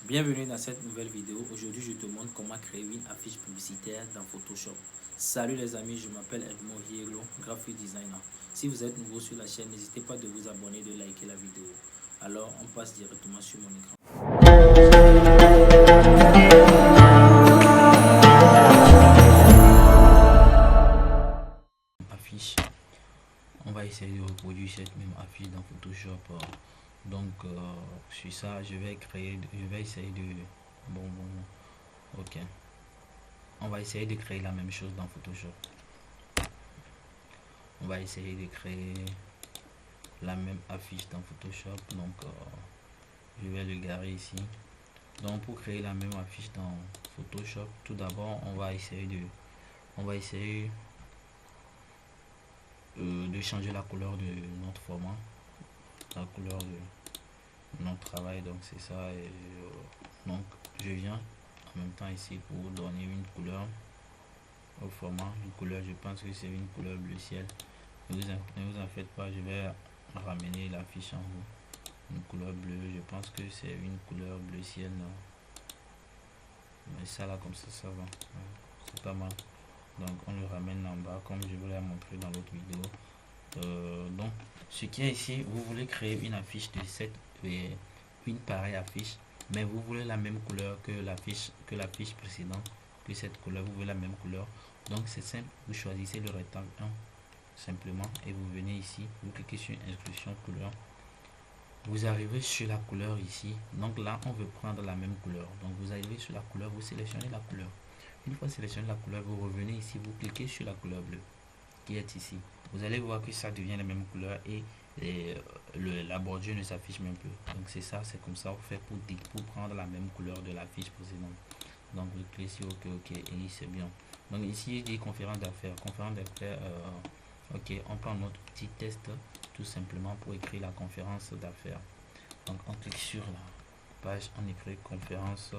Bienvenue dans cette nouvelle vidéo. Aujourd'hui, je te montre comment créer une affiche publicitaire dans Photoshop. Salut les amis, je m'appelle Edmond Hielo, graphic designer. Si vous êtes nouveau sur la chaîne, n'hésitez pas de vous abonner, de liker la vidéo. Alors, on passe directement sur mon écran. Affiche. On va essayer de reproduire cette même affiche dans Photoshop. Sur ça, je vais essayer de... Ok. On va essayer de créer la même chose dans Photoshop. On va essayer de créer la même affiche dans Photoshop. Je vais le garer ici. Donc, pour créer la même affiche dans Photoshop, tout d'abord, on va essayer de changer la couleur de notre format, la couleur de notre travail. Donc, c'est ça. Donc, je viens en même temps ici pour donner une couleur au format, une couleur, je pense que c'est une couleur bleu ciel. Ne vous en faites pas, je vais ramener l'affiche en haut, une couleur bleue. Je pense que c'est une couleur bleu ciel là. Mais ça là, comme ça va, c'est pas mal. Donc on le ramène en bas comme je vous l'ai montré dans l'autre vidéo. Donc ce qui est ici, vous voulez créer une affiche de une pareille affiche, mais vous voulez la même couleur que l'affiche précédente, que cette couleur, vous voulez la même couleur. Donc c'est simple, vous choisissez le rectangle 1 simplement et vous venez ici, vous cliquez sur instruction couleur, vous arrivez sur la couleur ici. Donc là on veut prendre la même couleur, donc vous arrivez sur la couleur, vous sélectionnez la couleur. Une fois sélectionné la couleur, vous revenez ici, vous cliquez sur la couleur bleue qui est ici. Vous allez voir que ça devient la même couleur et la bordure ne s'affiche même plus. Donc c'est ça, c'est comme ça on fait pour prendre la même couleur de la fiche précédente. Donc vous cliquez sur OK et c'est bien. Donc ici il dit conférence d'affaires. Ok, on prend notre petit test tout simplement pour écrire la conférence d'affaires. Donc on clique sur la page, on écrit conférence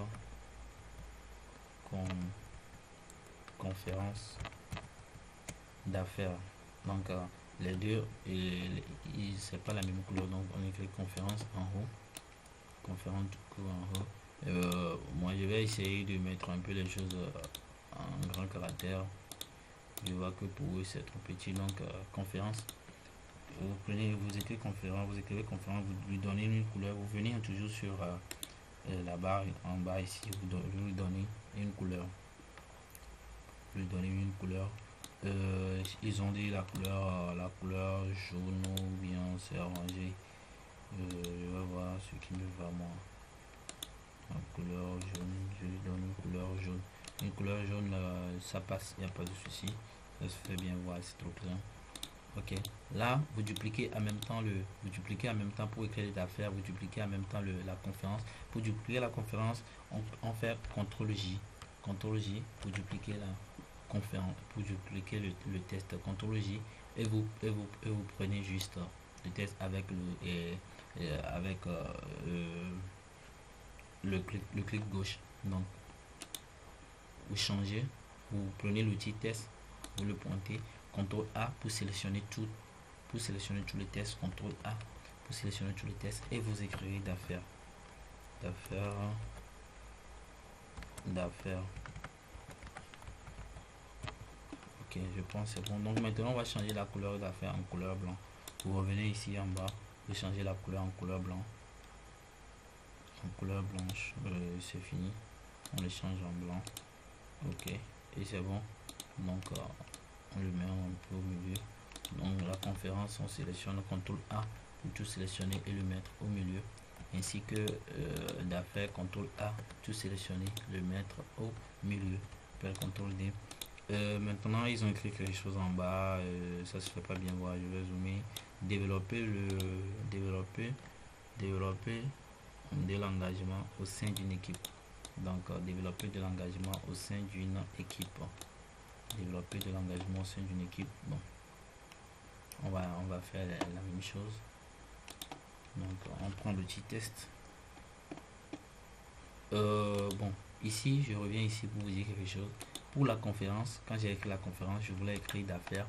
d'affaires. Donc les deux c'est pas la même couleur, donc on écrit conférence en haut, conférence du coup en haut. Moi je vais essayer de mettre un peu les choses en grand caractère. Je vois que pour eux c'est trop petit, donc conférence, vous écrivez conférence, vous lui donnez une couleur, vous venez toujours sur la barre en bas ici, vous lui donnez une couleur, ils ont dit la couleur jaune ou bien c'est orangé. Je vais voir ce qui me va moi. La couleur jaune, je lui donne une couleur jaune, ça passe, il n'y a pas de souci, ça se fait bien voir, c'est trop bien. Ok, là vous dupliquez en même temps pour écrire les affaires, vous dupliquez en même temps la conférence. Pour dupliquer la conférence, on fait CTRL-J pour dupliquer la conférence, pour dupliquer le test, CTRL-J et vous prenez juste le test avec le clic gauche. Donc vous changez, vous prenez l'outil test, vous le pointez, CTRL A pour sélectionner tous les tests, CTRL A pour sélectionner tous les tests et vous écrivez d'affaires. Ok, je pense c'est bon. Donc maintenant on va changer la couleur d'affaires en couleur blanc. Vous revenez ici en bas, vous changez la couleur en couleur blanc, en couleur blanche. C'est fini, on le change en blanc. Ok, et c'est bon. Donc on le met un peu au milieu. Donc la conférence, on sélectionne CTRL A pour tout sélectionner et le mettre au milieu, ainsi que d'affaires, CTRL A, tout sélectionner, le mettre au milieu, CTRL D. Maintenant ils ont écrit quelque chose en bas, ça se fait pas bien voir, je vais zoomer. Développer de l'engagement au sein d'une équipe. Donc développer de l'engagement au sein d'une équipe. Développer de l'engagement au sein d'une équipe. Bon, on va faire la même chose. Donc on prend le petit test. Bon, ici je reviens ici pour vous dire quelque chose. Pour la conférence, quand j'ai écrit la conférence, je voulais écrire d'affaires.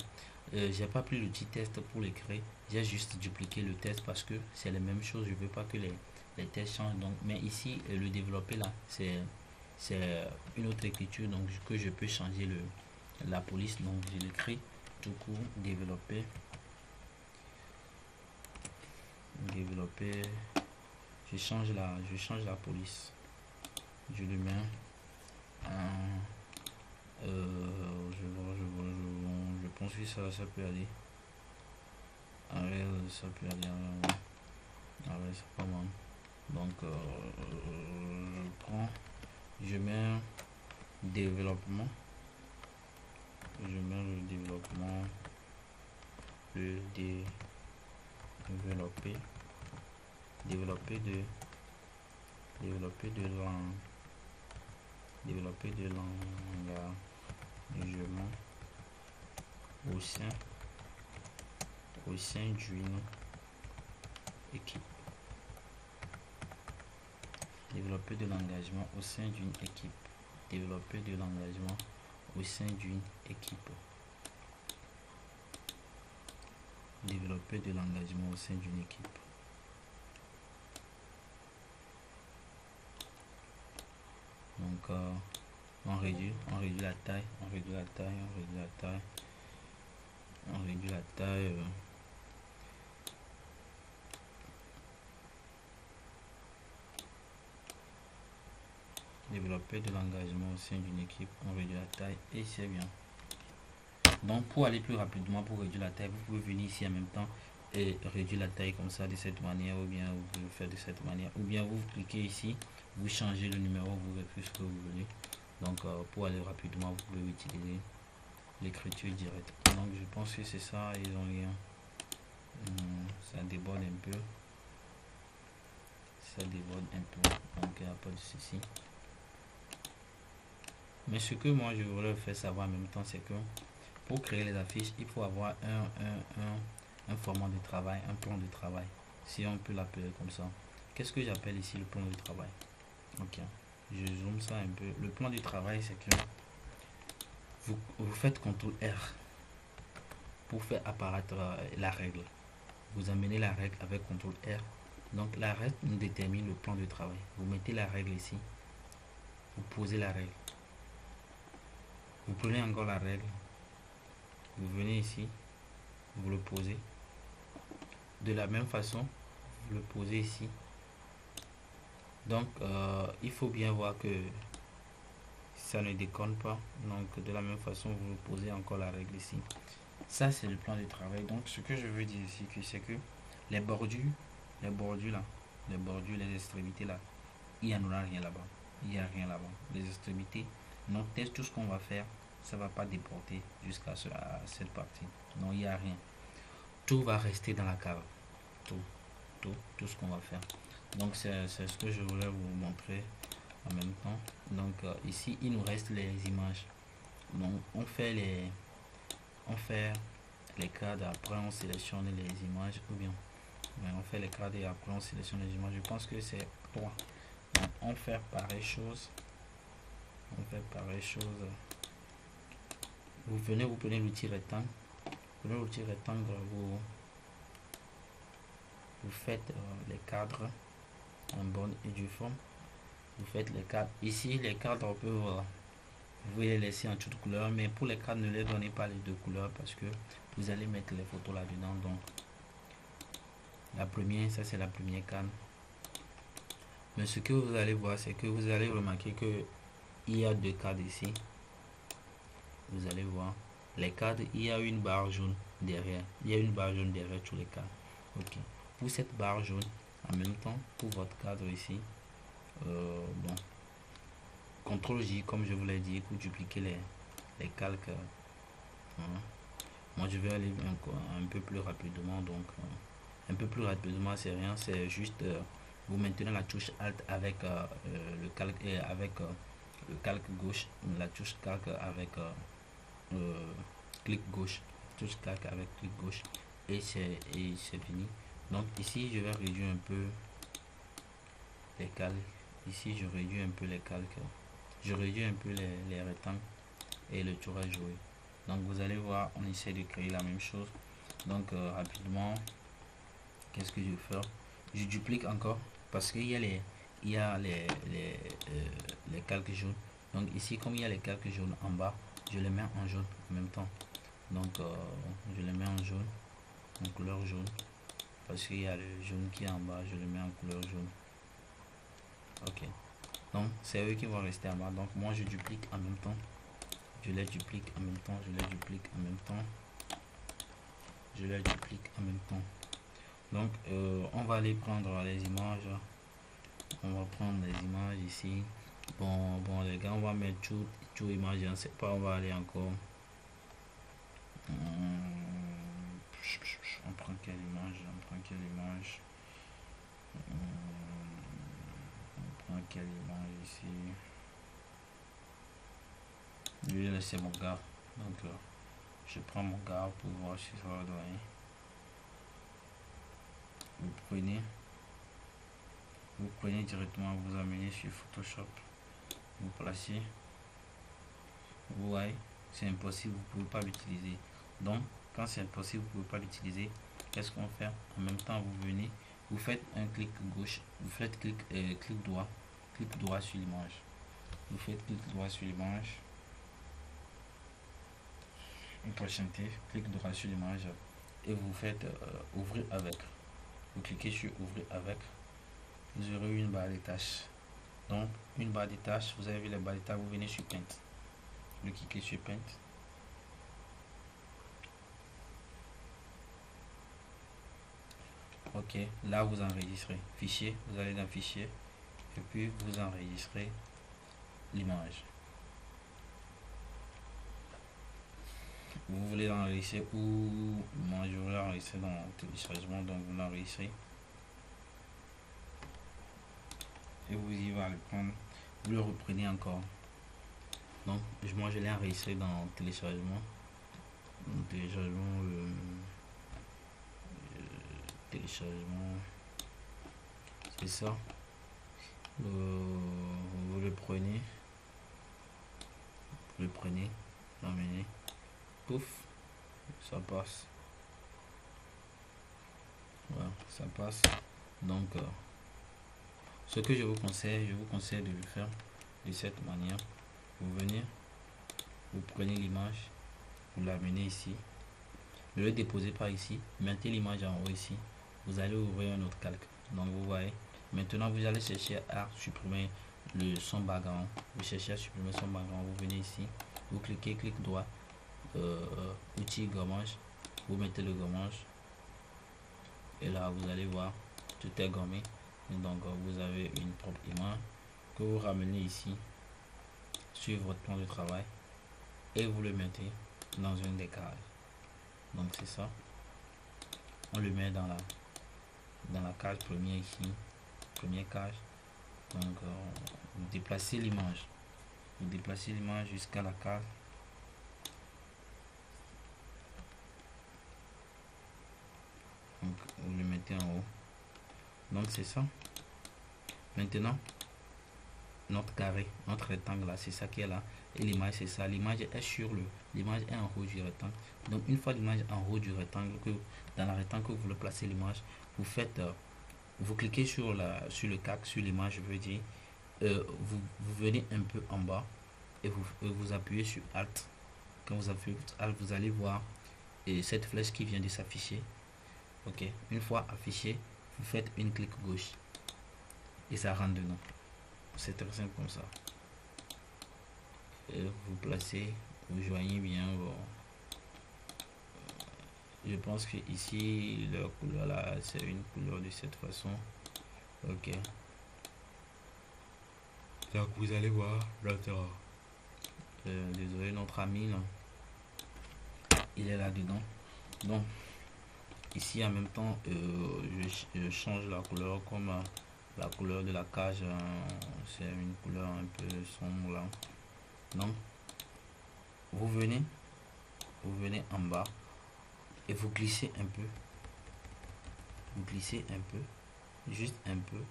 J'ai pas pris le petit test pour l'écrire, j'ai juste dupliqué le test parce que c'est la même chose. Je veux pas que les textes changent. Donc, mais ici, le développer là, c'est une autre écriture, donc que je peux changer la police. Donc je l'écris tout court, développer, je change la police, je le mets en je pense que ça peut aller. Ça peut aller. C'est pas mal. Donc, je mets développement. Je mets le développement. Le développer. Développer de l'engagement au sein d'une équipe. Développer de l'engagement au sein d'une équipe. Développer de l'engagement au sein d'une équipe. Développer de l'engagement au sein d'une équipe. Donc, on réduit la taille, on réduit la taille. Développer de l'engagement au sein d'une équipe, on réduit la taille et c'est bien. Donc pour aller plus rapidement, pour réduire la taille, vous pouvez venir ici en même temps et réduire la taille comme ça de cette manière, ou bien vous pouvez le faire de cette manière, ou bien vous cliquez ici, vous changez le numéro, vous faites ce que vous voulez. Donc pour aller rapidement, vous pouvez utiliser l'écriture directe. Donc je pense que c'est ça, ils ont rien. Ça déborde un peu. Donc il n'y a pas de souci. Mais ce que moi je voulais faire savoir en même temps, c'est que pour créer les affiches, il faut avoir un format de travail, un plan de travail, si on peut l'appeler comme ça. Qu'est-ce que j'appelle ici le plan de travail? Ok, je zoome ça un peu. Le plan de travail, c'est que vous faites CTRL R pour faire apparaître la règle. Vous amenez la règle avec CTRL R. Donc la règle nous détermine le plan de travail. Vous mettez la règle ici, vous posez la règle, vous prenez encore la règle, vous venez ici, vous le posez. De la même façon, vous le posez ici. Donc il faut bien voir que ça ne déconne pas. Donc de la même façon, vous posez encore la règle ici. Ça c'est le plan de travail. Donc ce que je veux dire ici, c'est que les bordures là, les extrémités là, il n'y en aura rien là-bas. Il n'y a rien là-bas. Les extrémités, non, tout ce qu'on va faire, ça va pas déporter jusqu'à cette partie. Non, il n'y a rien. Tout va rester dans la cave. Tout ce qu'on va faire. Donc c'est ce que je voulais vous montrer en même temps. Donc ici il nous reste les images. Donc on fait les cadres, après on sélectionne les images, ou bien on fait les cadres et après on sélectionne les images. Je pense que c'est 3. On fait pareille chose. Vous prenez l'outil rectangle. Vous faites les cadres en bonne et due forme. Vous faites les cadres. Ici, les cadres, vous pouvez les laisser en toutes couleurs, mais pour les cadres, ne les donnez pas les deux couleurs parce que vous allez mettre les photos là-dedans. Donc, la première, ça c'est la première cadre. Mais ce que vous allez voir, c'est que vous allez remarquer que il y a deux cadres ici. Vous allez voir les cadres, il y a une barre jaune derrière. Il y a une barre jaune derrière tous les cadres. Ok. Pour cette barre jaune, en même temps, pour votre cadre ici, bon, CTRL J, comme je vous l'ai dit, pour dupliquer les calques. Moi, je vais aller un peu plus rapidement. Donc, un peu plus rapidement, c'est rien. C'est juste, vous maintenez la touche Alt avec le calque et avec le calque gauche, la touche calque avec clic gauche, touche calque avec clic gauche, et c'est fini. Donc ici je vais réduire un peu les calques. Ici je réduis un peu les calques, je réduis un peu les rectangles et le tour est joué. Donc vous allez voir, on essaie de créer la même chose. Donc rapidement, qu'est-ce que je vais faire? Je duplique encore parce qu'il y a les calques jaunes. Donc ici, comme il y a les calques jaunes en bas, je les mets en jaune en même temps. Donc je les mets en jaune, en couleur jaune, parce qu'il y a le jaune qui est en bas, je le mets en couleur jaune. Ok, donc c'est eux qui vont rester en bas. Donc moi je duplique en même temps, je les duplique en même temps, je les duplique en même temps, je les duplique en même temps. Donc on va aller prendre les images, on va prendre les images ici. Bon les gars, on va mettre tout image, je ne sais pas, on va aller encore. On prend quelle image, on prend quelle image, on prend quelle image ici. Je vais laisser mon gars, donc je prends mon gars pour voir si ça va donner. Vous prenez directement, vous amenez sur Photoshop, vous placez, vous voyez, c'est impossible, vous ne pouvez pas l'utiliser. Donc quand c'est impossible, vous ne pouvez pas l'utiliser, qu'est-ce qu'on fait? En même temps, vous venez, vous faites un clic gauche, vous faites clic droit sur l'image, vous faites clic droit sur l'image, une prochaine clic droit sur l'image et vous faites ouvrir avec. Vous cliquez sur ouvrir avec, vous aurez une barre des tâches. Donc une barre des tâches, vous avez vu les barres des tâches, vous venez sur Paint, vous cliquez sur Paint. Ok, là vous enregistrez fichier, vous allez dans fichier et puis vous enregistrez l'image. Vous voulez l'enregistrer ou moi je voulais l'enregistrer dans téléchargement, donc vous l'enregistrez et vous y allez prendre, vous le reprenez encore. Donc moi je l'ai enregistré dans téléchargement, téléchargement, c'est ça. Vous le prenez, l'amenez, pouf, ça passe. Voilà, ça passe. Donc ce que je vous conseille de le faire de cette manière. Vous venez, vous prenez l'image, vous l'amenez ici, ne le déposez pas ici, mettez l'image en haut ici, vous allez ouvrir un autre calque. Donc vous voyez, maintenant vous allez chercher à supprimer son background, vous cherchez à supprimer son background, vous venez ici, vous cliquez, clic droit, outil gommage, vous mettez le gommage et là vous allez voir tout est gommé. Et donc vous avez une propre image que vous ramenez ici sur votre plan de travail et vous le mettez dans une des cases. Donc c'est ça, on le met dans la case première ici, première case. Donc vous déplacez l'image, jusqu'à la case. Donc vous le mettez en haut. Donc c'est ça. Maintenant notre carré, notre rectangle là, c'est ça qui est là, et l'image c'est ça. L'image est sur l'image est en haut du rectangle. Donc une fois l'image en haut du rectangle, que dans la rectangle que vous voulez placer l'image, vous faites vous cliquez sur le calque, sur l'image, je veux dire, vous venez un peu en bas et vous appuyez sur Alt. Quand vous appuyez sur Alt, vous allez voir cette flèche qui vient de s'afficher. Ok, une fois affiché, vous faites une clic gauche et ça rentre dedans. C'est très simple comme ça. Et vous placez, vous joignez bien. Bon. Je pense que ici la couleur là, c'est une couleur de cette façon. Ok. Donc vous allez voir désolé, notre ami là, il est là dedans. Donc ici en même temps je change la couleur, comme la couleur de la cage c'est une couleur un peu sombre là. Donc vous venez en bas et vous glissez un peu, juste un peu,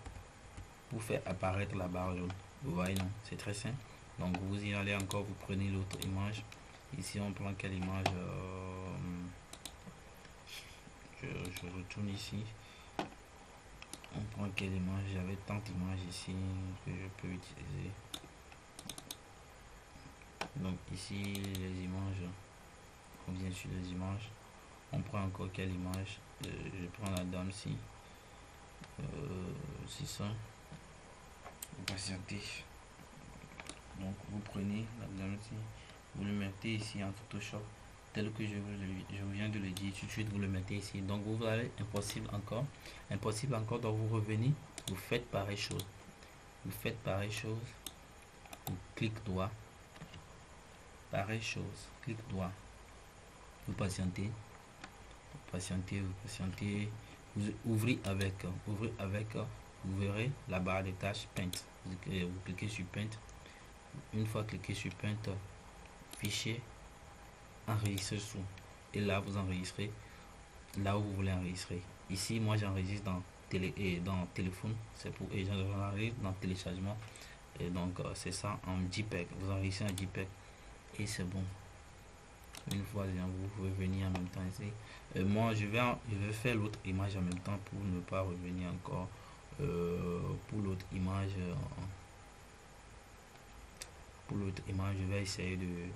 pour faire apparaître la barre jaune. Vous voyez, non, c'est très simple. Donc vous y allez encore, vous prenez l'autre image. Ici on prend quelle image? Je retourne ici, On prend quelle image? J'avais tant d'images ici que je peux utiliser. Donc ici les images, on vient sur les images. On prend encore quelle image? Je prends la dame-ci. C'est ça. Vous patientez. Donc vous prenez la dame-ci. Vous le mettez ici en Photoshop. Tel que je viens de le dire, tout de suite vous le mettez ici. Donc vous allez impossible encore. Impossible encore. Donc vous revenez. Vous faites pareille chose. Vous faites pareille chose. Vous cliquez droit. Pareille chose. Clic droit. Vous patientez. Vous patientez. Vous patientez. Vous ouvrez avec. Vous verrez la barre de tâches Paint. Vous cliquez sur Paint. Une fois cliqué sur Paint, fichier, enregistrer sous. Et là, vous enregistrez là où vous voulez enregistrer. Ici, moi, j'enregistre dans téléphone. C'est pour et j'enregistre dans téléchargement. Et donc, c'est ça en JPEG. Vous enregistrez en JPEG et c'est bon. Une fois, vous pouvez venir en même temps ici. Moi, je vais faire l'autre image en même temps pour ne pas revenir encore pour l'autre image. Pour l'autre image, je vais essayer de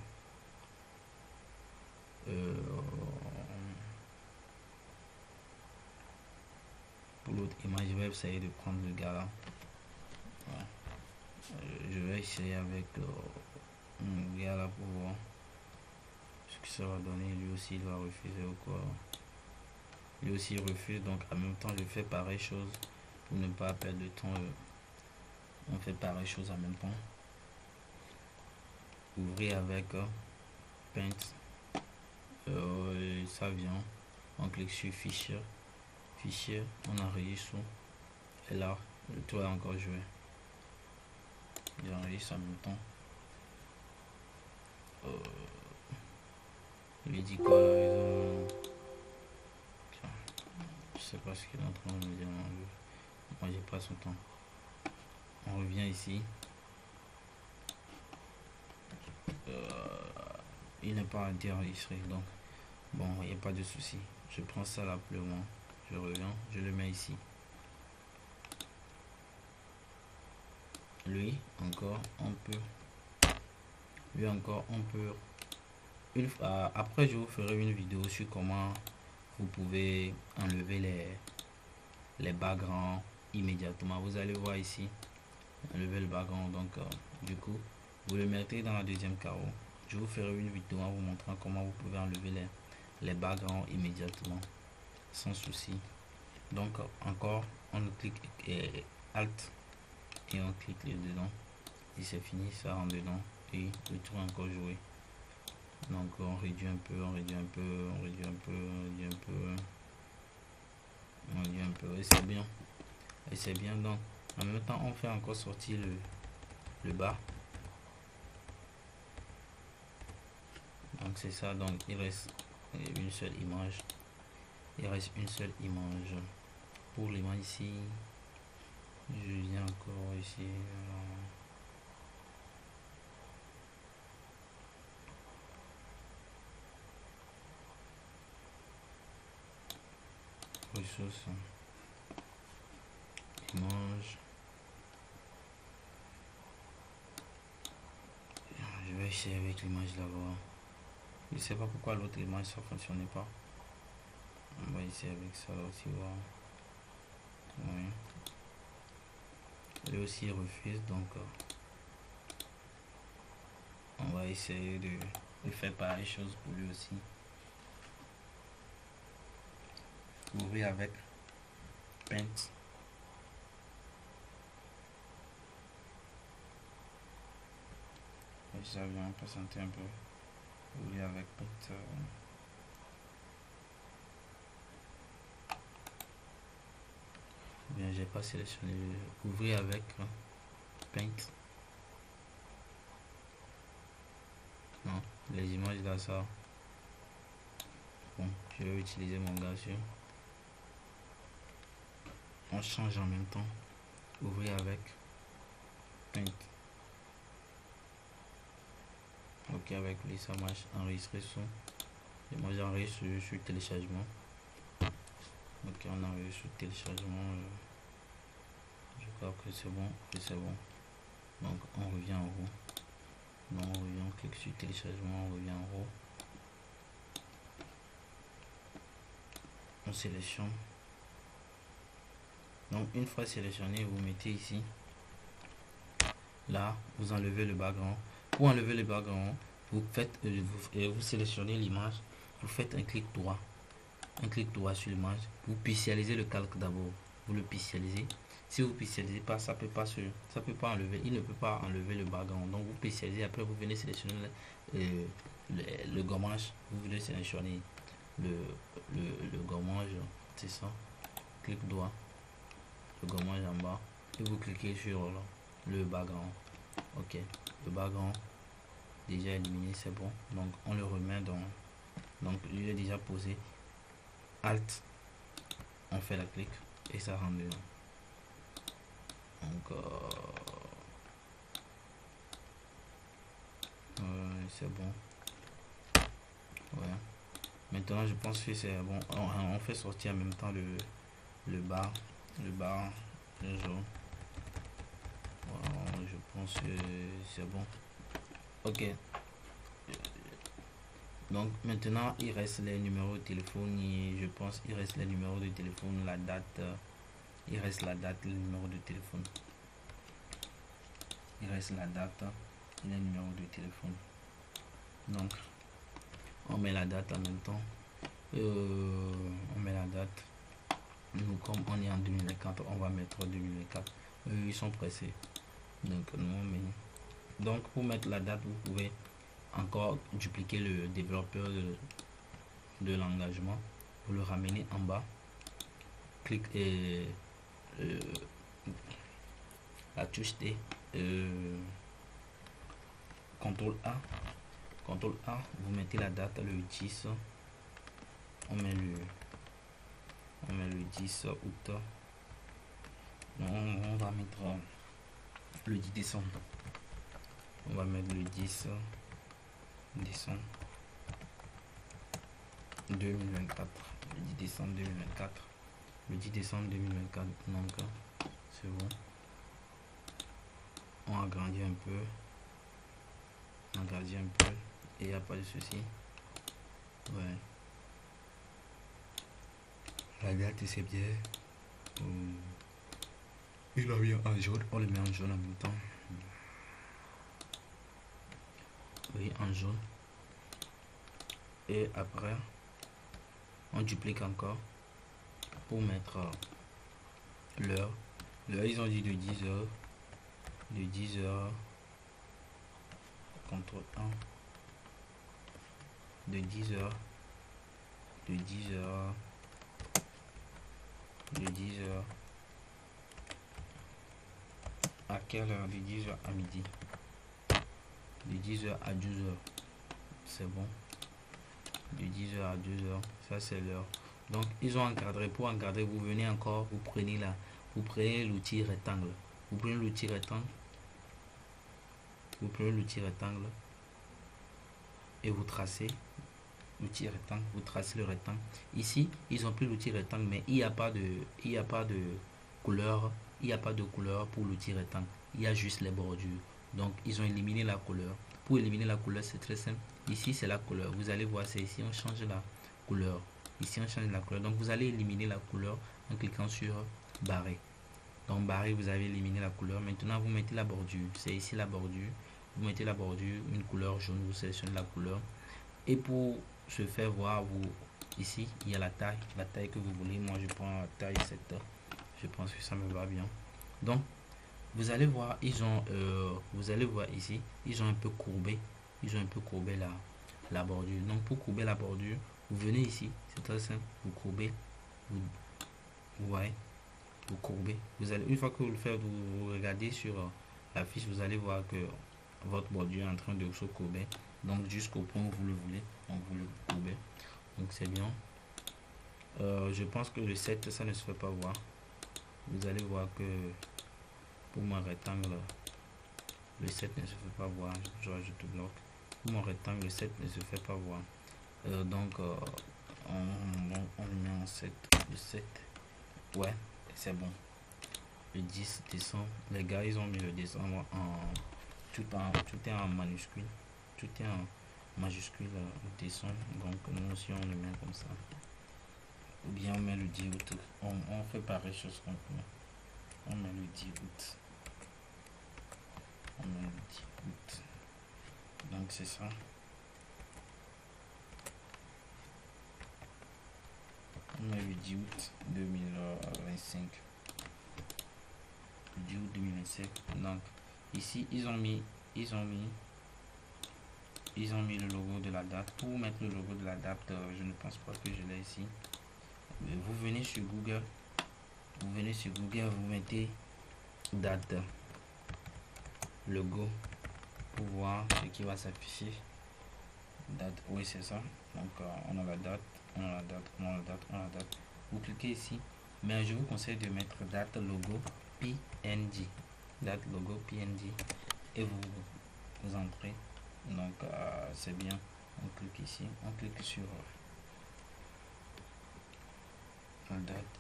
pour l'autre image, je vais essayer de prendre le gars là. Ouais. Je vais essayer avec un gars là pour voir ce que ça va donner. Lui aussi, il va refuser ou quoi. Lui aussi, il refuse. Donc, en même temps, je fais pareille chose pour ne pas perdre de temps. On fait pareille chose en même temps. Ouvrir avec Paint. Ça vient. On clique sur Fichier. Fichier, on enregistre. Et là, le tour est encore joué. J'enregistre en même temps. Il lui dit quoi là, je sais pas ce qu'il est en train de me dire. Moi j'ai pas son temps. On revient ici. Il n'est pas enregistré, donc bon, il n'y a pas de souci. Je prends ça là pour le moment. Je reviens, je le mets ici. Lui encore on peut après je vous ferai une vidéo sur comment vous pouvez enlever les backgrounds immédiatement. Vous allez voir ici, enlever le background. Donc du coup vous le mettez dans la deuxième carreau. Je vous ferai une vidéo en vous montrant comment vous pouvez enlever les backgrounds immédiatement sans souci. Donc encore on clique Alt et on clique les dedans. Si c'est fini, ça rentre dedans et le tour est encore joué. Donc on réduit un peu, on réduit un peu, on réduit un peu, on réduit un peu, on réduit un peu, et c'est bien. Et c'est bien. Donc en même temps on fait encore sortir le bas. Donc c'est ça. Donc il reste une seule image. Il reste une seule image. Pour l'image ici, je viens encore ici. Ressources, image. Je vais essayer avec l'image d'abord. Je sais pas pourquoi l'autre image ça fonctionnait pas. On va essayer avec ça aussi voir. Oui. Lui aussi il refuse, donc on va essayer de faire pareille chose pour lui aussi. Ouvrir avec Paint. Et ça vient patienter un peu. Ouvrir avec Paint. Bien, j'ai pas sélectionné. Ouvrir avec Paint. Non, les images là, ça. Bon, je vais utiliser mon gars sur. On change en même temps. Ouvrir avec Paint. Ok, avec lui ça marche. Enregistrer son. Et moi j'enregistre sur téléchargement. Ok, on enregistre sur téléchargement. j'espère que c'est bon, donc on revient en haut, donc on revient, on clique sur téléchargement, on revient en haut, on sélectionne. Donc une fois sélectionné, vous mettez ici, là vous enlevez le background. Pour enlever le background, vous faites vous sélectionnez l'image, vous faites un clic droit sur l'image, vous pixelisez le calque d'abord, vous le pixelisez. Si vous pixelisez pas, ça peut pas enlever, il ne peut pas enlever le background. Donc vous pixelisez, après vous venez sélectionner le gommage, vous venez sélectionner le gommage, c'est ça, clic droit, le gommage en bas, et vous cliquez sur le background. Ok, le background déjà éliminé, c'est bon, donc on le remet dans, donc il est déjà posé. Alt, on fait la clic et ça rentre dedans. Donc c'est bon. Ouais. Maintenant je pense que c'est bon. On fait sortir en même temps le bar jaune. Voilà, je pense que c'est bon. Ok. Donc maintenant il reste les numéros de téléphone et je pense il reste les numéros de téléphone, la date, il reste la date, le numéro de téléphone. Il reste la date et les numéros de téléphone. Donc on met la date en même temps. On met la date. Nous comme on est en 2004, on va mettre 2004. Ils sont pressés. Donc nous on met. Donc pour mettre la date, vous pouvez encore dupliquer le développeur de l'engagement, vous le ramenez en bas, clique et la touche T, CTRL A, vous mettez la date le 10, on met le 10 août, on va mettre le 10 décembre, on va mettre le 10 décembre 2024, le 10 décembre 2024, le 10 décembre 2024, donc c'est bon. On agrandit un peu, et il n'y a pas de souci. Ouais, la date c'est bien. Il a mis en jaune, on le met en jaune en même temps. Oui, en jaune. Et après on duplique encore pour mettre l'heure. Ils ont dit de 10h, CTRL 1, de 10h à quelle heure? De 10h à midi, de 10h à 12h, c'est bon. De 10h à 2h, ça c'est l'heure. Donc ils ont encadré. Pour encadrer, vous venez encore, vous prenez l'outil rectangle, vous prenez l'outil rectangle, et vous tracez l'outil rectangle, vous tracez le rectangle. Ici ils ont pris l'outil rectangle, mais il n'y a pas de couleur, pour l'outil rectangle, il y a juste les bordures. Donc ils ont éliminé la couleur. Pour éliminer la couleur, c'est très simple. Ici c'est la couleur, vous allez voir, c'est ici on change la couleur, donc vous allez éliminer la couleur en cliquant sur barrer. Donc barrer, vous avez éliminé la couleur. Maintenant vous mettez la bordure, c'est ici la bordure, vous mettez la bordure, une couleur jaune, vous sélectionnez la couleur. Et pour se faire voir, ici il y a la taille que vous voulez. Moi je prends la taille 7, je pense que ça me va bien. Donc vous allez voir, vous allez voir ici, ils ont un peu courbé la bordure. Donc pour courber la bordure, vous venez ici, c'est très simple, vous courbez, vous courbez. Vous allez, une fois que vous le faites, vous regardez sur la fiche, vous allez voir que votre bordure est en train de se courber. Donc jusqu'au point où vous le voulez, donc vous le courbez. Donc c'est bien. Je pense que le 7, ça ne se fait pas voir. Vous allez voir que pour mon rectangle, le 7 ne se fait pas voir. Je rajoute le bloc. Pour mon rectangle, le 7 ne se fait pas voir. Donc on le met en 7. Le 7. Ouais, c'est bon. le 10 décembre. Les gars, ils ont mis le décembre tout est en minuscule. Tout est en majuscule décembre. Donc nous aussi on le met comme ça. Ou bien on met le 10 août. On fait pareil chose qu'on peut. On met le 10 août. On met le 10 août. Donc c'est ça. On met le 10 août 2025. Le 10 août 2025. Donc ici ils ont mis le logo de la date. Pour mettre le logo de la date, je ne pense pas que je l'ai ici. Vous venez sur Google, vous mettez date, logo, pour voir ce qui va s'afficher. Date, oui c'est ça. Donc on a la date, on a la date, on a la date, on a la date. Vous cliquez ici, mais je vous conseille de mettre date, logo, PNG. Date, logo, PNG, et vous entrez. Donc c'est bien. On clique ici, on clique sur la date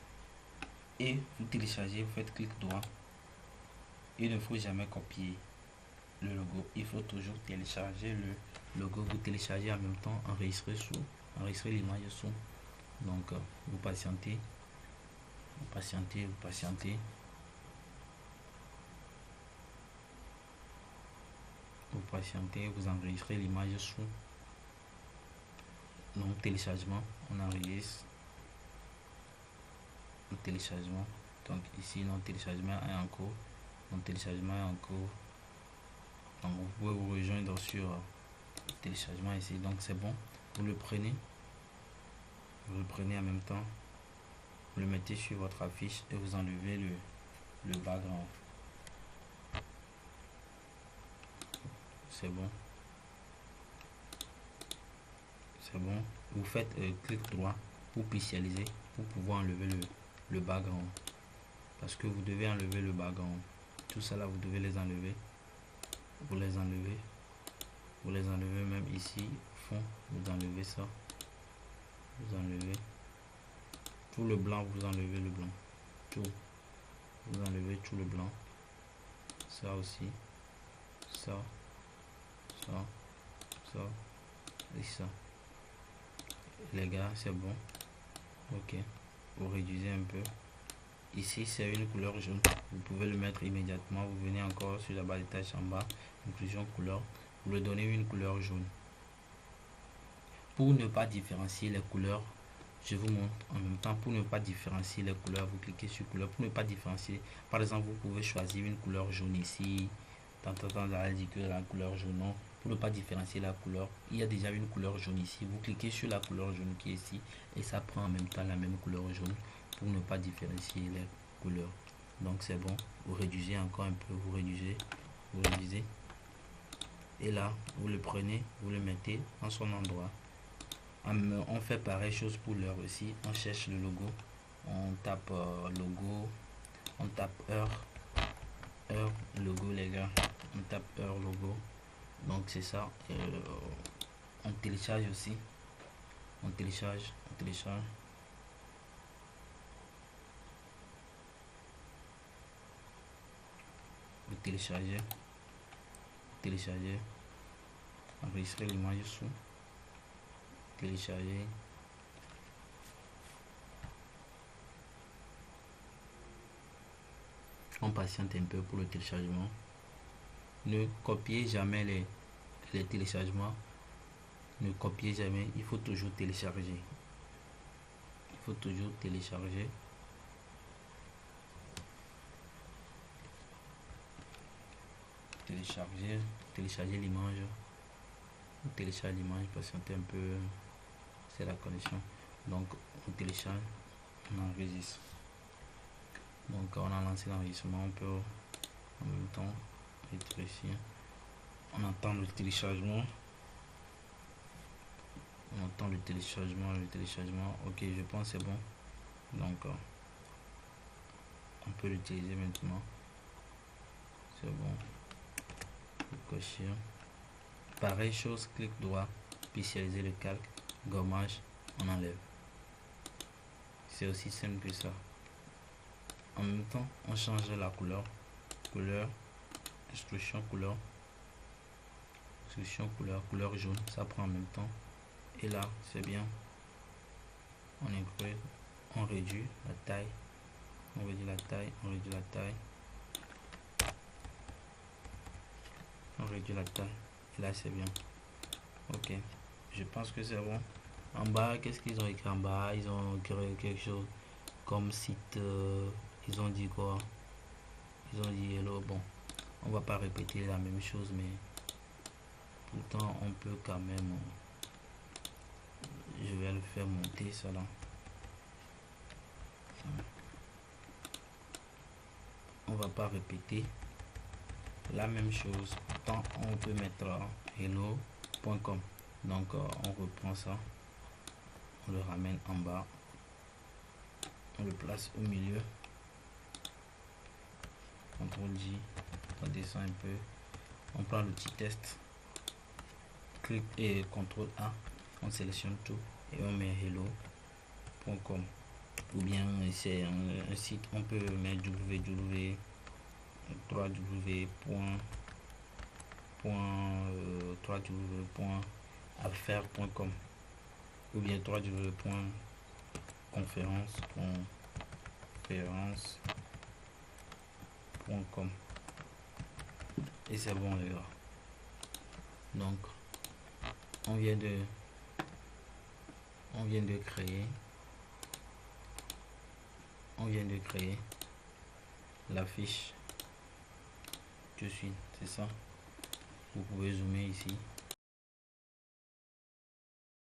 et vous téléchargez, vous faites clic droit. Il ne faut jamais copier le logo, il faut toujours télécharger le logo. Vous téléchargez en même temps, enregistrer l'image sous. Donc vous patientez, vous enregistrez l'image sous. Donc téléchargement, on enregistre le téléchargement. Donc ici notre téléchargement est en cours. Donc vous pouvez vous rejoindre sur le téléchargement ici. Donc c'est bon, vous le prenez en même temps, vous le mettez sur votre affiche et vous enlevez le background. C'est bon, vous faites clic droit pour pixeliser, pour pouvoir enlever le background, parce que vous devez enlever le background. Tout ça là, vous devez les enlever. Vous les enlevez même ici au fond, vous enlevez ça, vous enlevez tout le blanc, vous enlevez le blanc, vous enlevez tout le blanc, ça aussi, ça et ça. Les gars, c'est bon. Ok, vous réduisez un peu. Ici c'est une couleur jaune, vous pouvez le mettre immédiatement. Vous venez encore sur la barre de tâches en bas, inclusion couleur, vous le donnez une couleur jaune. Pour ne pas différencier les couleurs, je vous montre en même temps. Pour ne pas différencier les couleurs, vous cliquez sur couleur. Pour ne pas différencier, par exemple, vous pouvez choisir une couleur jaune ici. Tant dit que la couleur jaune, non. Pour ne pas différencier la couleur, il y a déjà une couleur jaune ici. Vous cliquez sur la couleur jaune qui est ici et ça prend en même temps la même couleur jaune pour ne pas différencier les couleurs. Donc c'est bon, vous réduisez encore un peu, vous réduisez et là vous le prenez, vous le mettez en son endroit. On fait pareil chose pour l'heure aussi. On cherche le logo, on tape logo, on tape heure logo les gars, on tape heure logo. Donc c'est ça. On télécharge aussi, on télécharge vous téléchargez, enregistrer l'image sous, télécharger, on patiente un peu pour le téléchargement. Ne copiez jamais les téléchargements, ne copiez jamais, il faut toujours télécharger, télécharger l'image, télécharger l'image, patienter un peu, c'est la connexion. Donc on télécharge, on enregistre. Donc on a lancé l'enregistrement, on peut en même temps être ici, on entend le téléchargement, ok, je pense c'est bon. Donc on peut l'utiliser maintenant, c'est bon. Cocher. Pareille chose, clic droit, spécialiser le calque, gommage, on enlève. C'est aussi simple que ça. En même temps, on change la couleur. Instruction couleur, couleur jaune, ça prend en même temps. Et là, c'est bien. On inclut, on réduit la taille. On réduit la taille. Et là, c'est bien. Ok. Je pense que c'est bon. En bas, qu'est-ce qu'ils ont écrit en bas? Ils ont créé quelque chose comme site. Ils ont dit quoi? Ils ont dit hello. Bon, on va pas répéter la même chose, mais pourtant on peut quand même. Je vais le faire monter ça là. On va pas répéter la même chose. Pourtant on peut mettre hello.com. Donc on reprend ça, on le ramène en bas, on le place au milieu. CTRL J, on descend un peu, on prend le petit test, clic et CTRL A, on sélectionne tout et on met hello.com. Ou bien c'est un site, on peut mettre www.affaires.com ou bien www.conférence.com. Et c'est bon les gars. Donc on vient de créer la fiche tout de suite, c'est ça. Vous pouvez zoomer ici.